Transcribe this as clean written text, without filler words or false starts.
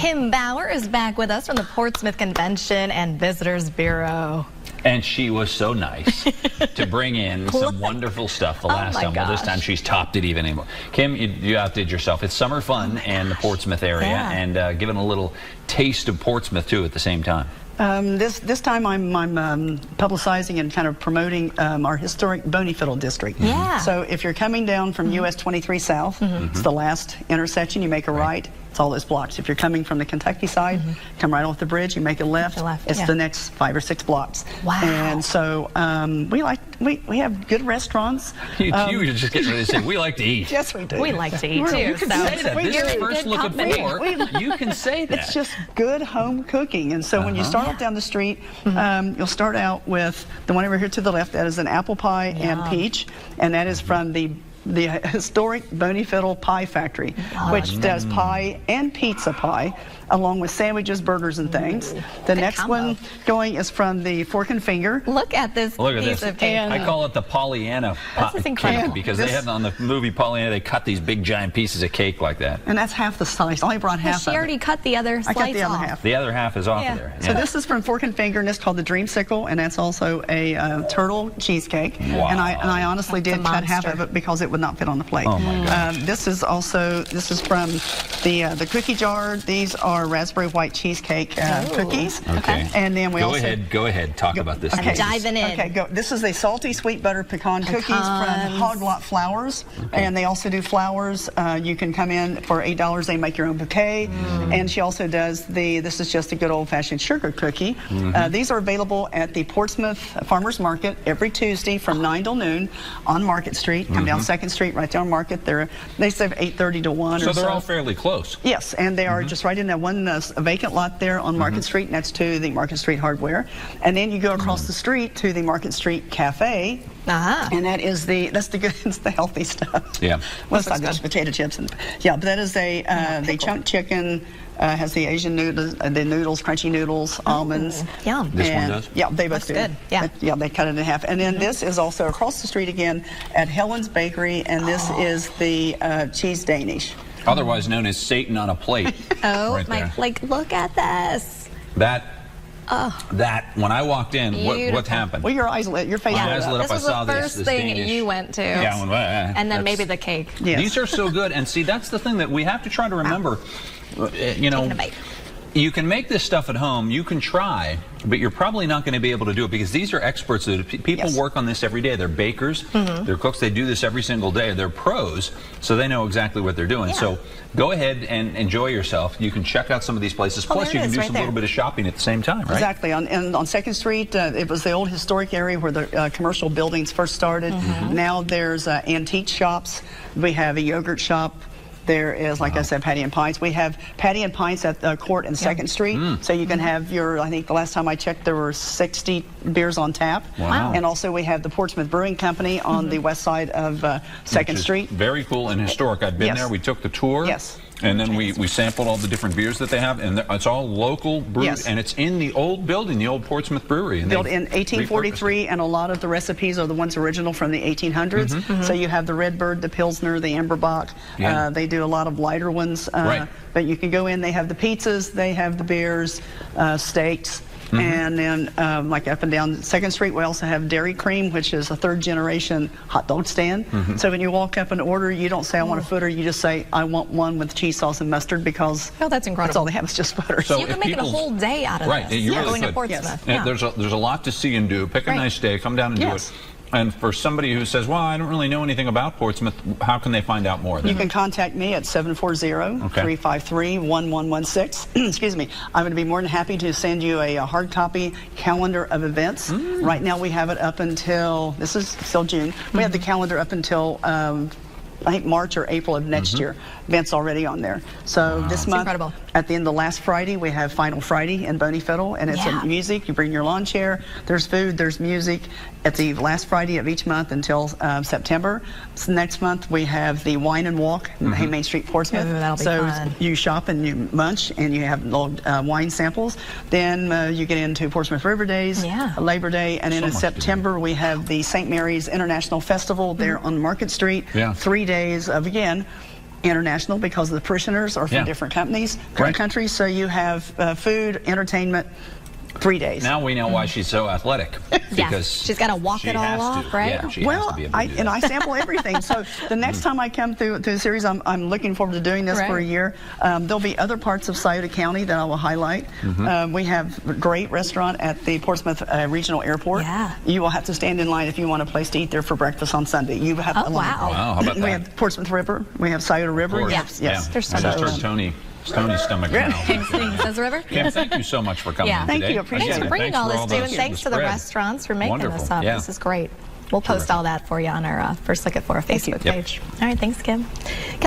Kim Bauer is back with us from the Portsmouth Convention and Visitors Bureau. And she was so nice to bring in some wonderful stuff the last time. Well, this time she's topped it even more. Kim, you outdid yourself. It's summer fun in the Portsmouth area, and giving a little taste of Portsmouth too at the same time. This time I'm publicizing and kind of promoting our historic Boneyfiddle District. Yeah. So if you're coming down from US 23 South, it's the last intersection. You make a right. It's all those blocks. If you're coming from the Kentucky side, come right off the bridge. You make a left. It's the next 5 or 6 blocks. Wow. And so we have good restaurants. You were just getting ready to say we like to eat. Yes, we do. We like to eat too. You can say that. This is first look at four. You can say that. It's just good home cooking. And so when you start off down the street, you'll start out with the one over here to the left. That is an apple pie and peach, and that is from the historic Boneyfiddle Pie Factory, which does pie and pizza pie, along with sandwiches, burgers, and things. The next one going is from the Fork and Finger. Look at this piece of cake. I call it the Pollyanna cake because they have on the movie Pollyanna, they cut these big giant pieces of cake like that. And that's half the slice. I only brought half of it. She already cut the other slice off. I cut the other half. The other half is off of there. So this is from Fork and Finger, and it's called the Dreamsicle, and that's also a turtle cheesecake. Wow. And I honestly did cut half of it because it would not fit on the plate. Oh my gosh. This is from the cookie jar. These are raspberry white cheesecake cookies. Okay. And then we go ahead. Talk about this. I'm diving in. Okay, go. This is the salty sweet butter pecan cookies from Hog Lot Flowers, and they also do flowers. You can come in for $8. They make your own bouquet, and she also does this is just a good old-fashioned sugar cookie. These are available at the Portsmouth Farmers Market every Tuesday from 9 till noon on Market Street. Come down 2nd Street right there on Market. They serve 8:30 to 1 so. or so. They're all fairly close. Yes, and they are just right in that one vacant lot there on Market Street next to the Market Street Hardware. And then you go across the street to the Market Street Cafe. And that is it's the healthy stuff. Yeah. Well, it's not just potato chips but that is the chunk chicken. Has the Asian noodles, the noodles, crunchy noodles, almonds. Yum. This one does? Yeah, they both do. Good. Yeah. Yeah, they cut it in half. And then this is also across the street again at Helen's Bakery, and this is the cheese Danish. Otherwise known as Satan on a plate. Look at this. That when I walked in, what happened? Well, your eyes lit, your face lit up. This was the first thing you went to. Yeah, and then maybe the cake. Yes. These are so good, and see, that's the thing that we have to try to remember. You know, you can make this stuff at home, you can try, but you're probably not going to be able to do it because these are experts. People work on this every day. They're bakers, they're cooks, they do this every single day. They're pros, so they know exactly what they're doing. So go ahead and enjoy yourself. You can check out some of these places. Plus, you can do some little bit of shopping at the same time, right? Exactly. On 2nd Street, it was the old historic area where the commercial buildings first started. Now there's antique shops. We have a yogurt shop. There is, like I said, Patty and Pints. We have Patty and Pints at Court and 2nd Street. So you can have I think the last time I checked, there were 60 beers on tap. Wow. And also we have the Portsmouth Brewing Company on the west side of 2nd Street. Very cool and historic. I've been there. We took the tour. Yes. And then we sampled all the different beers that they have, and it's all local brewed, and it's in the old building, the old Portsmouth Brewery. And built in 1843, and a lot of the recipes are the ones original from the 1800s. So you have the Redbird, the Pilsner, the Amberbach. They do a lot of lighter ones, but you can go in. They have the pizzas, they have the beers, steaks. And then, like up and down 2nd Street, we also have Dairy Cream, which is a 3rd-generation hot dog stand. So when you walk up and order, you don't say, I want a footer. You just say, I want one with cheese sauce and mustard, because that's incredible. That's all they have is just butter. So you can make it a whole day out of this. You really going to could. Portsmouth. There's a lot to see and do. Pick a nice day, come down and do it. And for somebody who says, well, I don't really know anything about Portsmouth, how can they find out more? You can contact me at 740-353-1116. Excuse me. I'm going to be more than happy to send you a hard copy calendar of events. Right now we have it up until, this is still June, we have the calendar up until I think March or April of next year. Events already on there. So this month, at the end of the last Friday, we have Final Friday in Boneyfiddle, and it's music. You bring your lawn chair. There's food. There's music. At the last Friday of each month until September. So next month we have the Wine and Walk in Main Street, Portsmouth. That'll be fun. You shop and you munch and you have little wine samples. Then you get into Portsmouth River Days, Labor Day, and then in September we have the St. Mary's International Festival there on Market Street. 3 days of, again, international because the parishioners are from different companies, countries. So you have food, entertainment, 3 days. Now we know why she's so athletic. Because she's got to walk it all off, right? Yeah, she has to be able to do that. I sample everything. So the next time I come through the series, I'm looking forward to doing this for a year. There'll be other parts of Scioto County that I will highlight. We have a great restaurant at the Portsmouth Regional Airport. Yeah. You will have to stand in line if you want a place to eat there for breakfast on Sunday. You have a line. Wow. Wow, how about that? We have Portsmouth River. We have Scioto River. Yes. Yes. I just heard Tony's stomach now. Says the river. Kim, thank you so much for coming in Thank today. you. Appreciate Thanks for it. bringing all this, too, and thanks to the restaurants for making this up. This is great. We'll post all that for you on our First Look at 4 Facebook page. All right, thanks, Kim.